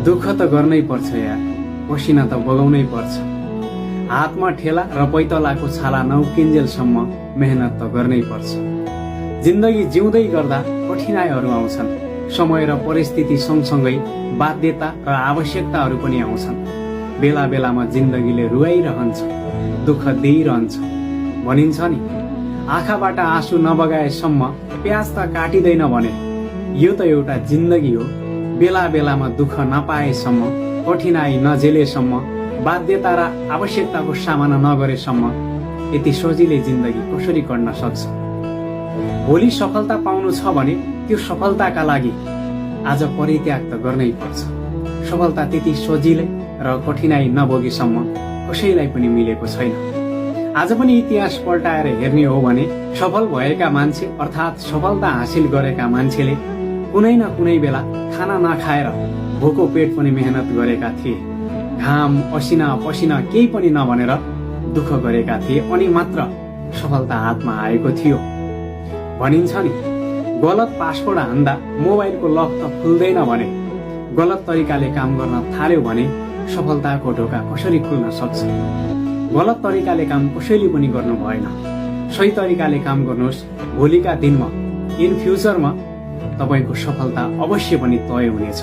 दुःख त गर्नै पर्छ यार, पसिना त बगाउनै पर्छ। हातमा ठेला र पैतलाको छाला नउकिन्जेलसम्म मेहनत त गर्नै पर्छ। जिन्दगी जिउँदै गर्दा कठिनाइहरू आउँछन्। समय र परिस्थिति सँगसँगै बाध्यता र आवश्यकताहरू पनि आउँछन्। बेला बेलामा जिन्दगीले रुवाइरहन्छ, दुःख दिइरहन्छ। भनिन्छ नि, आँखाबाट आँसु नबगाएसम्म प्याज त काटिँदैन भने। यो त एउटा जिन्दगी हो। बेला बेलामा दुःख नपाएसम्म, कठिनाई नझेलेसम्म, बाध्यता र आवश्यकताको सामना नगरेसम्म यति सजिलै जिन्दगी कसरी कट्न सक्छ? भोलि सफलता पाउनु छ भने त्यो सफलताका लागि आज परित्याग त गर्नै पर्छ। सफलता त्यति सजिलै र कठिनाई नभोगेसम्म कसैलाई पनि मिलेको छैन। आज पनि इतिहास पल्टाएर हेर्ने हो भने सफल भएका मान्छे अर्थात् सफलता हासिल गरेका मान्छेले कुनै न कुनै बेला खाना नखाएर भोको पेट पनि मेहनत गरेका थिए। घाम असिना पसिना केही पनि नभनेर दुःख गरेका थिए अनि मात्र सफलता हातमा आएको थियो। भनिन्छ नि, गलत पासवर्ड हान्दा मोबाइलको लक त खुल्दैन भने गलत तरिकाले काम गर्न थाल्यो भने सफलताको ढोका कसरी खुल्न सक्छ? गलत तरिकाले काम कसैले पनि गर्नु भएन। सही तरिकाले काम गर्नुहोस्। भोलिका दिनमा इन फ्युचरमा तपाईको सफलता अवश्य पनि तय हुनेछ।